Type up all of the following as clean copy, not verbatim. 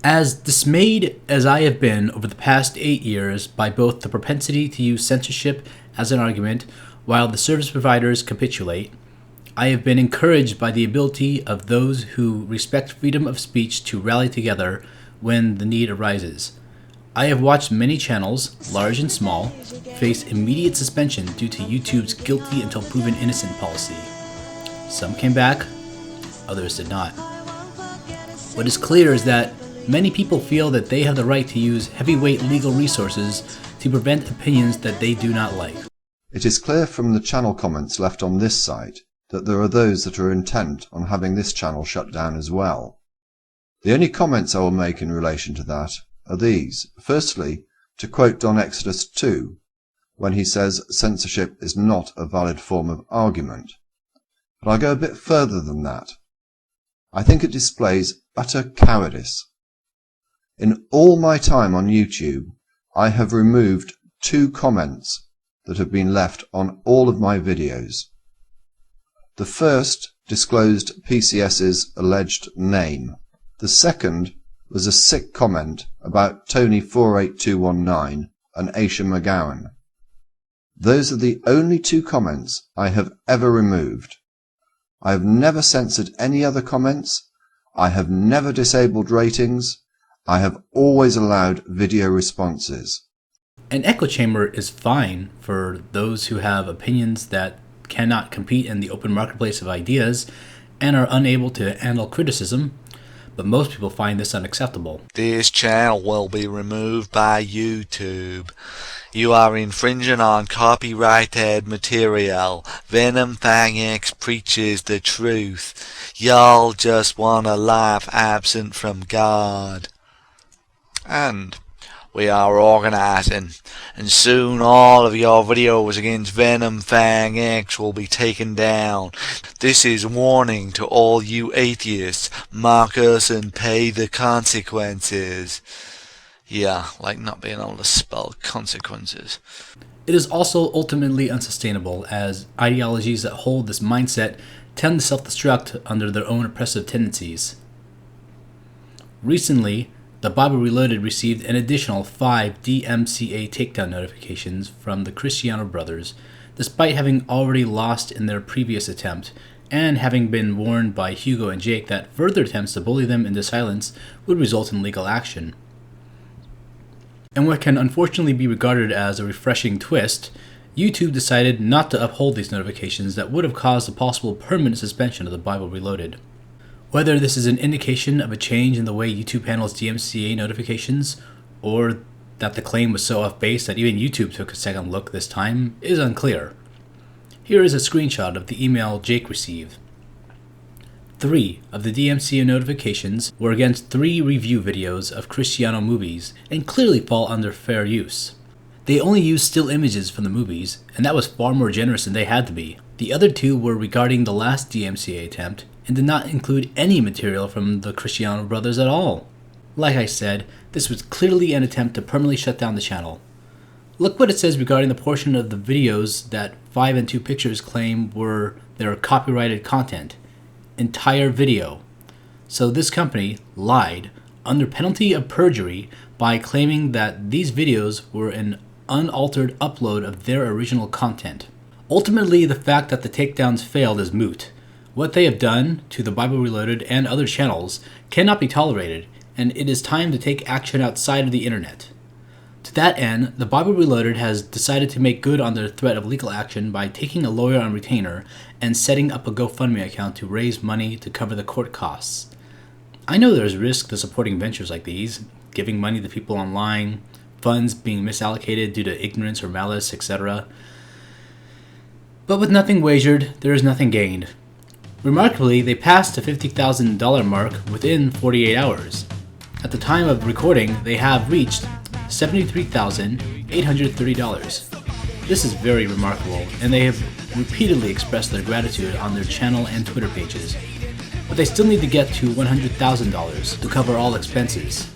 As dismayed as I have been over the past 8 years by both the propensity to use censorship as an argument while the service providers capitulate, I have been encouraged by the ability of those who respect freedom of speech to rally together when the need arises. I have watched many channels, large and small, face immediate suspension due to YouTube's guilty until proven innocent policy. Some came back, others did not. What is clear is that many people feel that they have the right to use heavyweight legal resources to prevent opinions that they do not like. It is clear from the channel comments left on this site that there are those that are intent on having this channel shut down as well. The only comments I will make in relation to that are these. Firstly, to quote Don Exodus 2, when he says censorship is not a valid form of argument. But I'll go a bit further than that. I think it displays utter cowardice. In all my time on YouTube, I have removed 2 comments that have been left on all of my videos. The first disclosed PCS's alleged name. The second was a sick comment about Tony 48219 and Aisha McGowan. Those are the only 2 comments I have ever removed. I have never censored any other comments. I have never disabled ratings. I have always allowed video responses. An echo chamber is fine for those who have opinions that cannot compete in the open marketplace of ideas and are unable to handle criticism, but most people find this unacceptable. This channel will be removed by YouTube. You are infringing on copyrighted material. Venom Fang X preaches the truth. Y'all just want a life absent from God. And we are organizing, and soon all of your videos against Venom Fang X will be taken down. This is warning to all you atheists. Mark us and pay the consequences. Yeah, like not being able to spell consequences. It is also ultimately unsustainable, as ideologies that hold this mindset tend to self-destruct under their own oppressive tendencies. Recently, The Bible Reloaded received an additional 5 DMCA takedown notifications from the Cristiano brothers, despite having already lost in their previous attempt, and having been warned by Hugo and Jake that further attempts to bully them into silence would result in legal action. And what can unfortunately be regarded as a refreshing twist, YouTube decided not to uphold these notifications that would have caused a possible permanent suspension of The Bible Reloaded. Whether this is an indication of a change in the way YouTube handles DMCA notifications, or that the claim was so off base that even YouTube took a second look this time, is unclear. Here is a screenshot of the email Jake received. 3 of the DMCA notifications were against 3 review videos of Cristiano movies and clearly fall under fair use. They only used still images from the movies, and that was far more generous than they had to be. The other 2 were regarding the last DMCA attempt, and did not include any material from the Cristiano brothers at all. Like I said, this was clearly an attempt to permanently shut down the channel. Look what it says regarding the portion of the videos that 5 and 2 Pictures claim were their copyrighted content. Entire video. So this company lied under penalty of perjury by claiming that these videos were an unaltered upload of their original content. Ultimately, the fact that the takedowns failed is moot. What they have done to The Bible Reloaded and other channels cannot be tolerated, and it is time to take action outside of the internet. To that end, The Bible Reloaded has decided to make good on their threat of legal action by taking a lawyer on retainer and setting up a GoFundMe account to raise money to cover the court costs. I know there's risk to supporting ventures like these, giving money to people online, funds being misallocated due to ignorance or malice, etc. But with nothing wagered, there is nothing gained. Remarkably, they passed the $50,000 mark within 48 hours. At the time of recording, they have reached $73,830. This is very remarkable, and they have repeatedly expressed their gratitude on their channel and Twitter pages. But they still need to get to $100,000 to cover all expenses.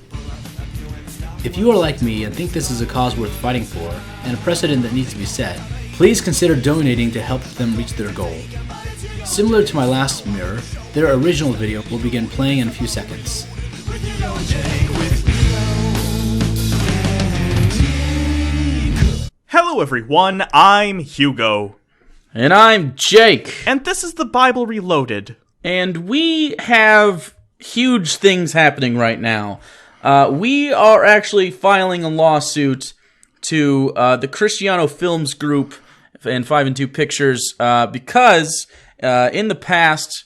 If you are like me and think this is a cause worth fighting for, and a precedent that needs to be set, please consider donating to help them reach their goal. Similar to my last mirror, their original video will begin playing in a few seconds. Hello everyone, I'm Hugo. And I'm Jake. And this is the Bible Reloaded. And we have huge things happening right now. We are actually filing a lawsuit to the Cristiano Films Group and 5 and 2 Pictures because in the past,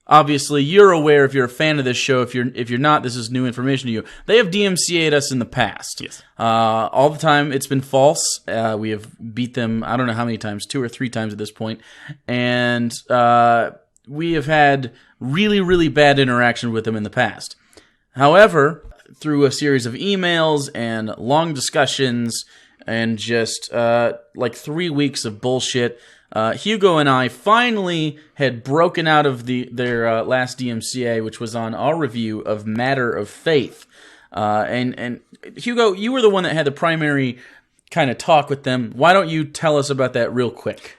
obviously you're aware if you're a fan of this show. If you're not, this is new information to you. They have DMCA'd us in the past. Yes. All the time it's been false. We have beat them, I don't know how many times, 2 or 3 times at this point. And we have had really, really bad interaction with them in the past. However, through a series of emails and long discussions and just like 3 weeks of bullshit, Hugo and I finally had broken out of their last DMCA, which was on our review of Matter of Faith. And Hugo, you were the one that had the primary kind of talk with them. Why don't you tell us about that real quick?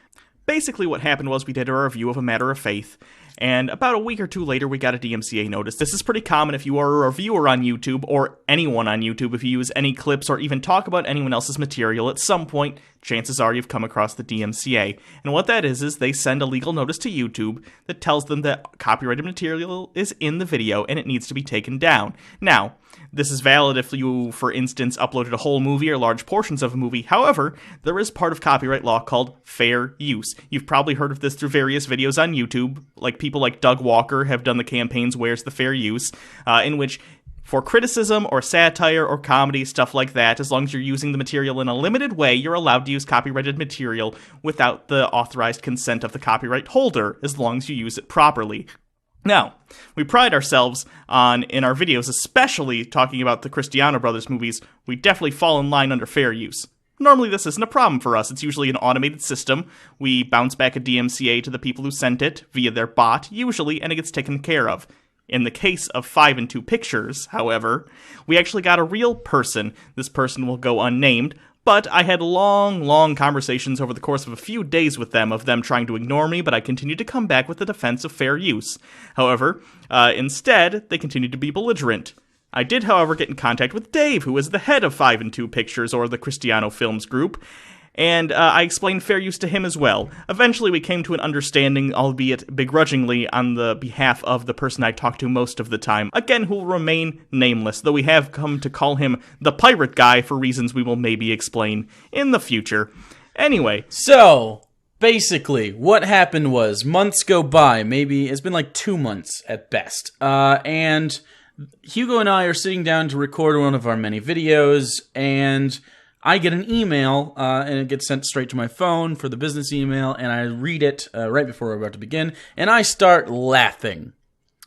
Basically what happened was we did our review of A Matter of Faith, and about a week or 2 later we got a DMCA notice. This is pretty common if you are a reviewer on YouTube, or anyone on YouTube. If you use any clips or even talk about anyone else's material, at some point, chances are you've come across the DMCA. And what that is they send a legal notice to YouTube that tells them that copyrighted material is in the video and it needs to be taken down. Now, this is valid if you, for instance, uploaded a whole movie or large portions of a movie. However, there is part of copyright law called fair use. You've probably heard of this through various videos on YouTube, like people like Doug Walker have done the campaigns Where's the Fair Use, in which for criticism or satire or comedy, stuff like that, as long as you're using the material in a limited way, you're allowed to use copyrighted material without the authorized consent of the copyright holder, as long as you use it properly. Now, we pride ourselves on, in our videos, especially talking about the Cristiano Brothers movies, we definitely fall in line under fair use. Normally this isn't a problem for us. It's usually an automated system. We bounce back a DMCA to the people who sent it via their bot, usually, and it gets taken care of. In the case of 5 and 2 Pictures, however, we actually got a real person. This person will go unnamed, but I had long conversations over the course of a few days with them, of them trying to ignore me, but I continued to come back with the defense of fair use. However, instead, they continued to be belligerent. I did, however, get in contact with Dave, who is the head of 5 and 2 Pictures, or the Cristiano Films Group, and I explained fair use to him as well. Eventually, we came to an understanding, albeit begrudgingly, on the behalf of the person I talked to most of the time, again, who will remain nameless, though we have come to call him the Pirate Guy for reasons we will maybe explain in the future. Anyway. So, basically, what happened was, months go by, maybe, it's been like 2 months at best, and Hugo and I are sitting down to record one of our many videos, and I get an email, and it gets sent straight to my phone for the business email, and I read it right before we're about to begin, and I start laughing.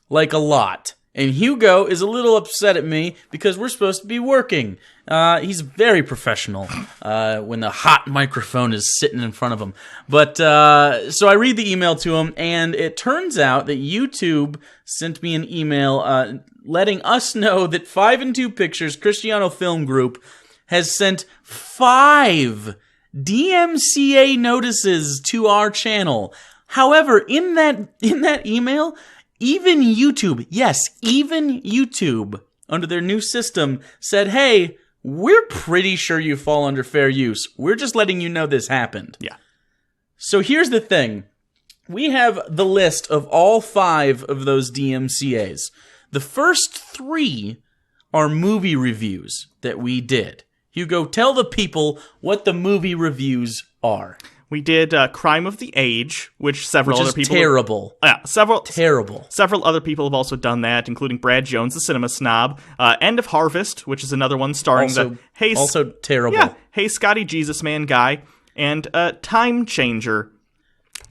Like a lot. And Hugo is a little upset at me because we're supposed to be working. He's very professional when the hot microphone is sitting in front of him. But so I read the email to him, and it turns out that YouTube sent me an email letting us know that 5 and 2 Pictures Cristiano Film Group has sent 5 DMCA notices to our channel. However, in that email, even YouTube, yes, even YouTube, under their new system, said, hey, we're pretty sure you fall under fair use. We're just letting you know this happened. Yeah. So here's the thing. We have the list of all 5 of those DMCAs. The first 3 are movie reviews that we did. Hugo, tell the people what the movie reviews are. We did Crime of the Age, which several other people... terrible. Terrible. Several other people have also done that, including Brad Jones, the cinema snob. End of Harvest, which is another one starring also terrible. Yeah, Hey Scotty Jesus Man guy, and Time Changer.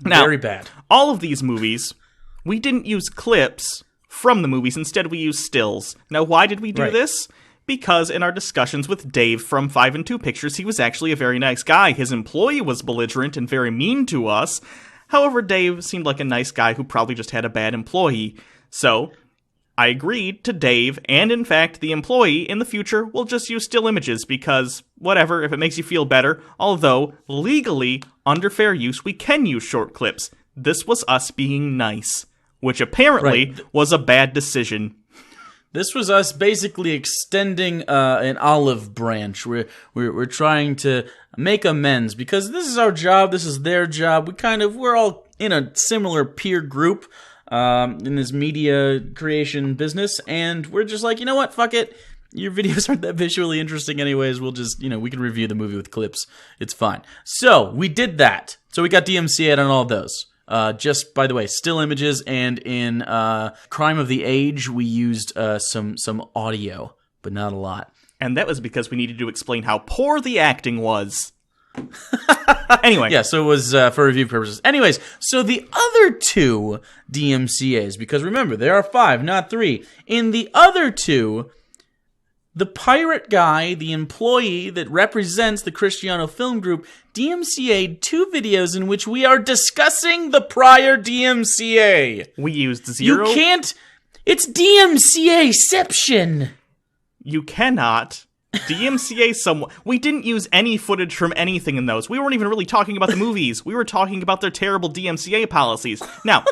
Now, very bad. All of these movies, we didn't use clips from the movies. Instead, we used stills. Now, why did we do this? Because in our discussions with Dave from 5 and 2 Pictures, he was actually a very nice guy. His employee was belligerent and very mean to us. However, Dave seemed like a nice guy who probably just had a bad employee. So, I agreed to Dave, and in fact, the employee in the future will just use still images because, whatever, if it makes you feel better, although, legally, under fair use, we can use short clips. This was us being nice, which apparently was a bad decision. This was us basically extending an olive branch. We're trying to make amends because this is our job. This is their job. We're all in a similar peer group in this media creation business, and we're just like, you know what? Fuck it. Your videos aren't that visually interesting anyways. We'll just, we can review the movie with clips. It's fine. So we did that. So we got DMCA'd on all those. Just, by the way, still images, and in Crime of the Age, we used some audio, but not a lot. And that was because we needed to explain how poor the acting was. Anyway. Yeah, so it was for review purposes. Anyways, so the other 2 DMCAs, because remember, there are 5, not 3. In the other 2... the pirate guy, the employee that represents the Cristiano Film Group, DMCA'd 2 videos in which we are discussing the prior DMCA. We used 0. You can't... It's DMCA-ception. You cannot DMCA someone. We didn't use any footage from anything in those. We weren't even really talking about the movies. We were talking about their terrible DMCA policies. Now...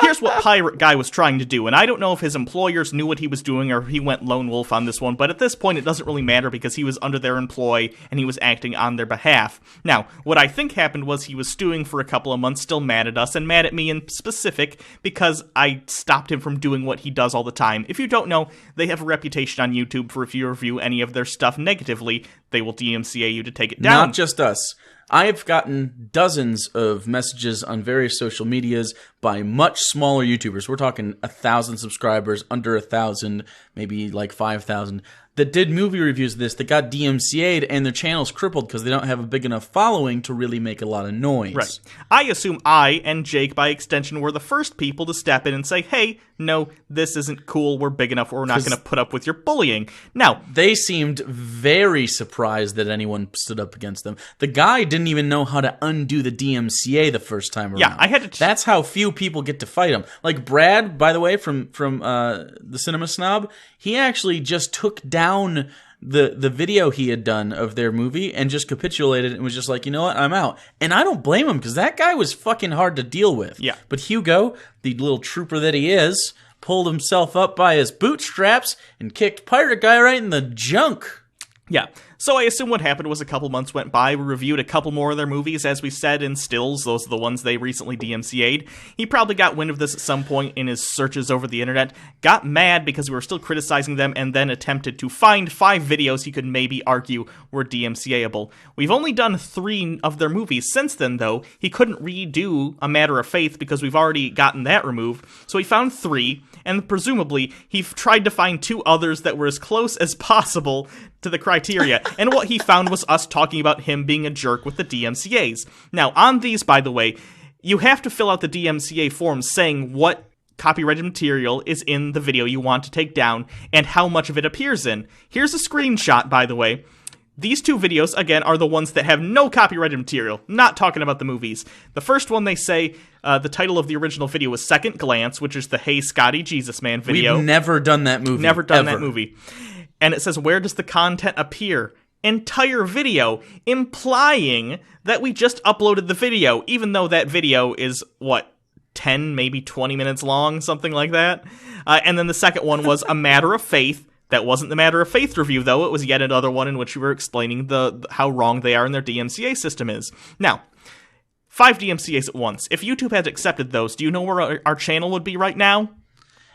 here's what Pirate Guy was trying to do, and I don't know if his employers knew what he was doing or if he went lone wolf on this one, but at this point it doesn't really matter because he was under their employ and he was acting on their behalf. Now, what I think happened was he was stewing for a couple of months, still mad at us, and mad at me in specific because I stopped him from doing what he does all the time. If you don't know, they have a reputation on YouTube for if you review any of their stuff negatively, they will DMCA you to take it down. Not just us. I've gotten dozens of messages on various social medias by much smaller YouTubers. We're talking 1,000 subscribers, under 1,000, maybe like 5,000, that did movie reviews of this that got DMCA'd and their channel's crippled because they don't have a big enough following to really make a lot of noise. Right. I assume I and Jake, by extension, were the first people to step in and say, hey, no, this isn't cool, we're big enough, we're not going to put up with your bullying. Now, they seemed very surprised that anyone stood up against them. The guy didn't even know how to undo the DMCA the first time around. Yeah, I had to... That's how few people get to fight him. Like Brad, by the way, from the Cinema Snob, he actually just took down the video he had done of their movie and just capitulated and was just like, you know what, I'm out. And I don't blame him because that guy was fucking hard to deal with. Yeah. But Hugo, the little trooper that he is, pulled himself up by his bootstraps and kicked Pirate Guy right in the junk. Yeah. So I assume what happened was a couple months went by, we reviewed a couple more of their movies, as we said, in stills, those are the ones they recently DMCA'd. He probably got wind of this at some point in his searches over the internet, got mad because we were still criticizing them, and then attempted to find 5 videos he could maybe argue were DMCA'able. We've only done 3 of their movies since then, though. He couldn't redo A Matter of Faith because we've already gotten that removed, so he found 3, and presumably he tried to find 2 others that were as close as possible to the criteria, and what he found was us talking about him being a jerk with the DMCAs. Now, on these, by the way, you have to fill out the DMCA forms saying what copyrighted material is in the video you want to take down and how much of it appears in. Here's a screenshot, by the way. These 2 videos, again, are the ones that have no copyrighted material, not talking about the movies. The first one, they say, the title of the original video was Second Glance, which is the Hey Scotty Jesus Man video. We've never done that movie. Never done ever. that movie. And it says, where does the content appear? Entire video, implying that we just uploaded the video, even though that video is, 10, maybe 20 minutes long, something like that. And then the second one was A Matter of Faith. That wasn't the Matter of Faith review, though. It was yet another one in which we were explaining how wrong they are and their DMCA system is. Now, 5 DMCAs at once. If YouTube had accepted those, do you know where our channel would be right now?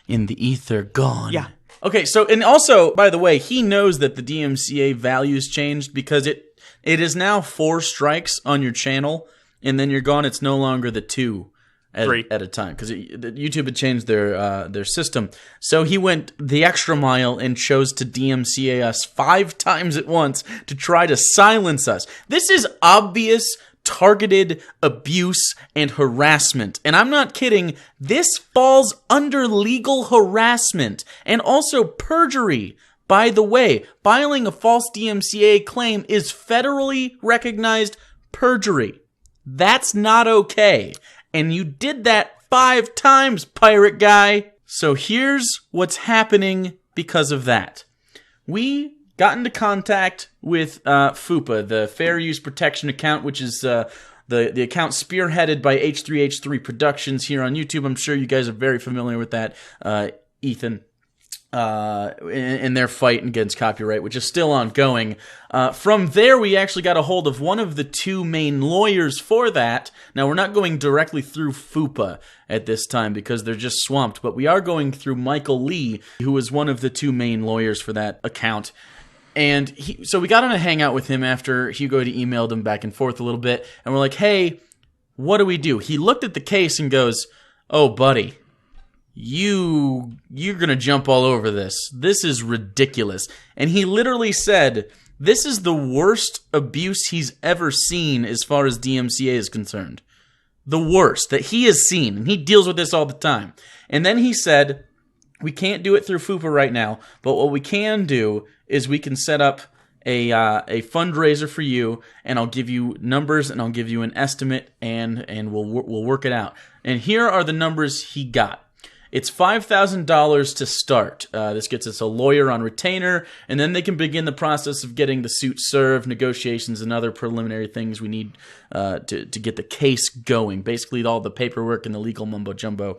In the ether, gone. Yeah. Okay, so, and also, by the way, he knows that the DMCA values changed because it is now 4 strikes on your channel, and then you're gone. It's no longer the 2 at a time because YouTube had changed their system. So he went the extra mile and chose to DMCA us 5 times at once to try to silence us. This is obvious targeted abuse and harassment. And I'm not kidding. This falls under legal harassment and also perjury. By the way, filing a false DMCA claim is federally recognized perjury. That's not okay. And you did that 5 times, Pirate Guy. So here's what's happening because of that. We got into contact with FUPA, the Fair Use Protection account, which is the account spearheaded by H3H3 Productions here on YouTube. I'm sure you guys are very familiar with that, Ethan. in their fight against copyright, which is still ongoing. From there, we actually got a hold of one of the two main lawyers for that. Now, we're not going directly through FUPA at this time because they're just swamped, but we are going through Michael Lee, who was one of the two main lawyers for that account. And so we got on a hangout with him after Hugo had emailed him back and forth a little bit, and we're like, hey, what do we do? He looked at the case and goes, oh, buddy, you're gonna jump all over this. This is ridiculous. And he literally said, this is the worst abuse he's ever seen as far as DMCA is concerned. The worst that he has seen, and he deals with this all the time. And then he said, we can't do it through FUPA right now, but what we can do is we can set up a fundraiser for you, and I'll give you numbers, and I'll give you an estimate, and we'll work it out. And here are the numbers he got. It's $5,000 to start. This gets us a lawyer on retainer, and then they can begin the process of getting the suit served, negotiations, and other preliminary things we need to get the case going. Basically, all the paperwork and the legal mumbo-jumbo.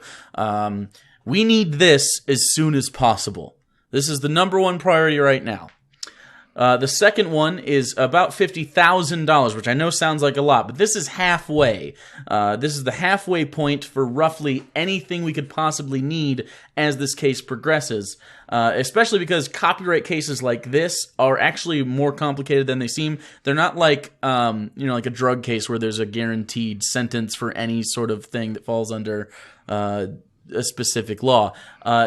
We need this as soon as possible. This is the number one priority right now. The second one is about $50,000, which I know sounds like a lot, but this is halfway. This is the halfway point for roughly anything we could possibly need as this case progresses, especially because copyright cases like this are actually more complicated than they seem. They're not like, like a drug case where there's a guaranteed sentence for any sort of thing that falls under a specific law.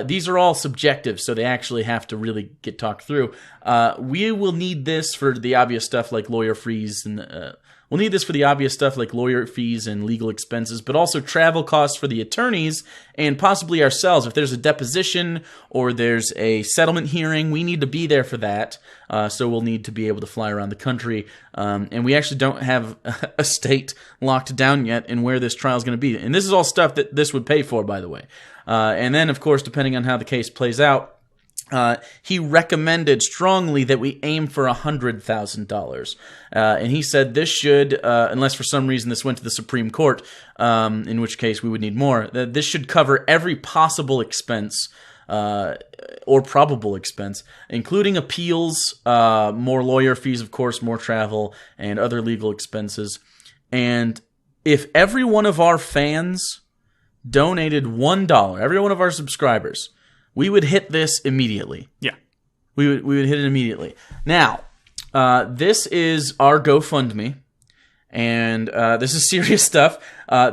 These are all subjective, so they actually have to really get talked through. We will need this for the obvious stuff like lawyer fees and we'll need this for the obvious stuff like lawyer fees and legal expenses, but also travel costs for the attorneys and possibly ourselves. If there's a deposition or there's a settlement hearing, we need to be there for that. So we'll need to be able to fly around the country. And we actually don't have a state locked down yet in where this trial is going to be. And this is all stuff that this would pay for, by the way. And then, of course, depending on how the case plays out, he recommended strongly that we aim for $100,000. And he said this should, unless for some reason this went to the Supreme Court, in which case we would need more, that this should cover every possible expense or probable expense, including appeals, more lawyer fees, of course, more travel, and other legal expenses. And if every one of our fans donated $1, every one of our subscribers, we would hit this immediately. Yeah. We would hit it immediately. Now, this is our GoFundMe, and this is serious stuff.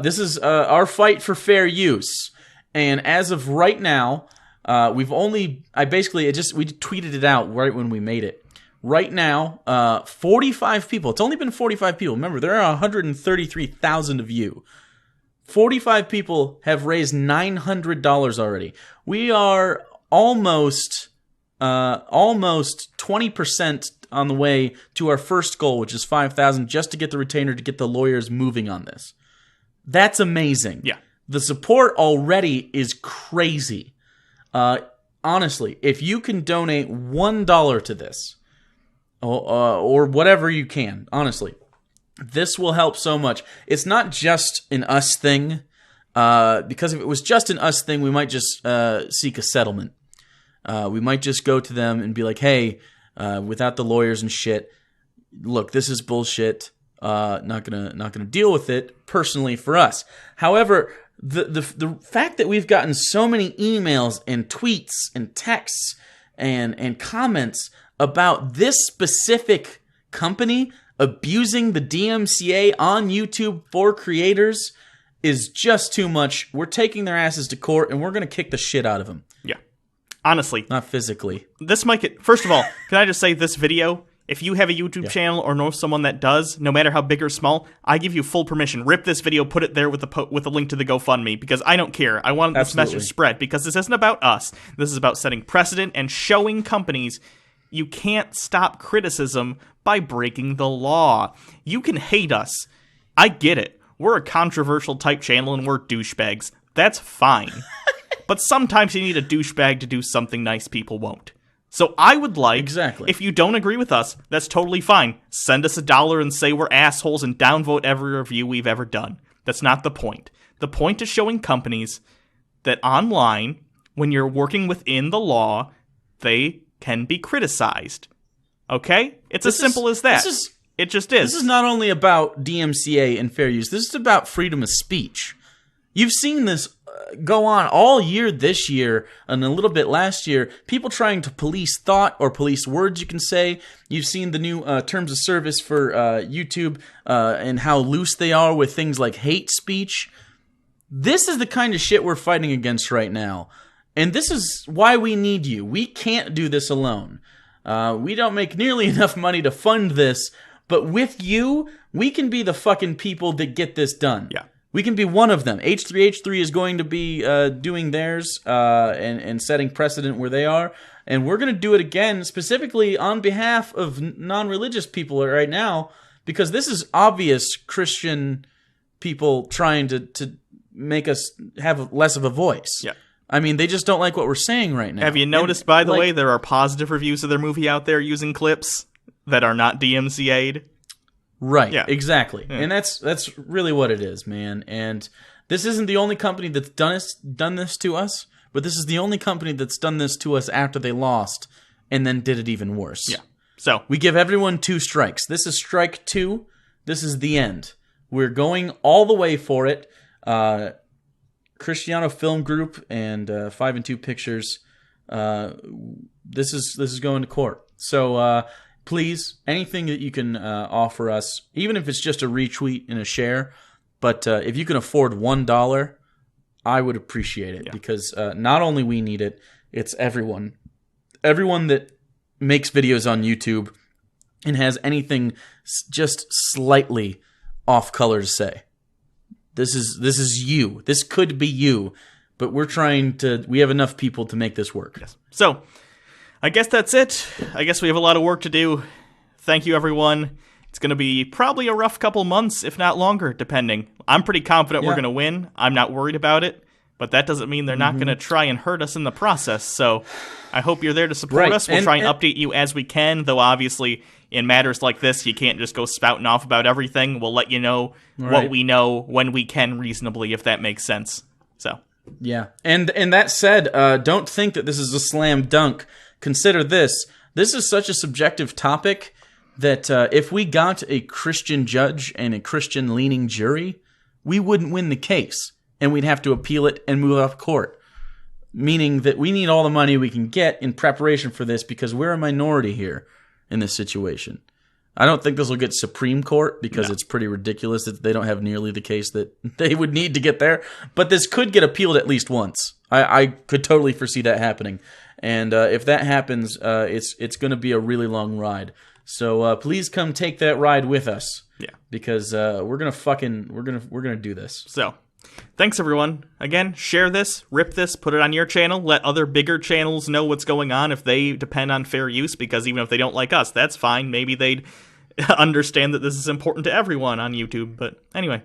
This is our fight for fair use. And as of right now, we tweeted it out right when we made it. Right now, 45 people. It's only been 45 people. Remember, there are 133,000 of you. 45 people have raised $900 already. We are almost 20% on the way to our first goal, which is $5,000, just to get the retainer, to get the lawyers moving on this. That's amazing. Yeah. The support already is crazy. Honestly, if you can donate $1 to this, or whatever you can, honestly, this will help so much. It's not just an us thing, because if it was just an us thing, we might just seek a settlement. We might just go to them and be like, hey, without the lawyers and shit, look, this is bullshit. Not gonna deal with it personally for us. However, the fact that we've gotten so many emails and tweets and texts and comments about this specific company abusing the DMCA on YouTube for creators is just too much. We're taking their asses to court, and we're going to kick the shit out of them. Yeah. Honestly. Not physically. This might get... First of all, can I just say this video, if you have a YouTube channel or know someone that does, no matter how big or small, I give you full permission. Rip this video, put it there with a link to the GoFundMe, because I don't care. I want this message spread, because this isn't about us. This is about setting precedent and showing companies you can't stop criticism by breaking the law. You can hate us. I get it. We're a controversial type channel and we're douchebags. That's fine. But sometimes you need a douchebag to do something nice people won't. So I would like, exactly. If you don't agree with us, that's totally fine. Send us $1 and say we're assholes and downvote every review we've ever done. That's not the point. The point is showing companies that online, when you're working within the law, they can be criticized. Okay? It's as simple as that. It just is. This is not only about DMCA and fair use. This is about freedom of speech. You've seen this go on all year this year and a little bit last year. People trying to police thought or police words, you can say. You've seen the new terms of service for YouTube and how loose they are with things like hate speech. This is the kind of shit we're fighting against right now. And this is why we need you. We can't do this alone. We don't make nearly enough money to fund this, but with you, we can be the fucking people that get this done. Yeah. We can be one of them. H3H3 is going to be doing theirs and setting precedent where they are. And we're going to do it again specifically on behalf of non-religious people right now, because this is obvious Christian people trying to make us have less of a voice. Yeah. I mean, they just don't like what we're saying right now. Have you noticed, by the way, there are positive reviews of their movie out there using clips that are not DMCA'd? Right, Yeah. exactly. Yeah. And that's really what it is, man. And this isn't the only company that's done this to us, but this is the only company that's done this to us after they lost and then did it even worse. Yeah. So, We give everyone 2 strikes. This is strike 2. This is the end. We're going all the way for it. Cristiano Film Group and 5 and 2 Pictures. This is going to court. So please, anything that you can offer us, even if it's just a retweet and a share, but if you can afford $1, I would appreciate it, because not only we need it, it's everyone that makes videos on YouTube and has anything just slightly off color to say. This is you. This could be you, but we have enough people to make this work. yes. So, I guess that's it. I guess we have a lot of work to do. Thank you, everyone. It's going to be probably a rough couple months, if not longer, depending. I'm pretty confident we're going to win. I'm not worried about it, but that doesn't mean they're not going to try and hurt us in the process. So I hope you're there to support us. We'll try and update you as we can, though obviously in matters like this, you can't just go spouting off about everything. We'll let you know what we know when we can reasonably, if that makes sense. So yeah. And that said, don't think that this is a slam dunk. Consider this. This is such a subjective topic that if we got a Christian judge and a Christian-leaning jury, we wouldn't win the case, and we'd have to appeal it and move off court. Meaning that we need all the money we can get in preparation for this, because we're a minority here in this situation. I don't think this will get Supreme Court, because it's pretty ridiculous that they don't have nearly the case that they would need to get there. But this could get appealed at least once. I could totally foresee that happening. And if that happens, it's going to be a really long ride. So please come take that ride with us. Yeah. Because we're gonna do this. So, thanks everyone. Again, share this, rip this, put it on your channel. Let other bigger channels know what's going on if they depend on fair use, because even if they don't like us, that's fine. Maybe they'd understand that this is important to everyone on YouTube. But anyway,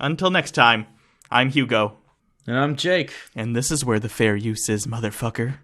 until next time, I'm Hugo. And I'm Jake. And this is where the fair use is, motherfucker.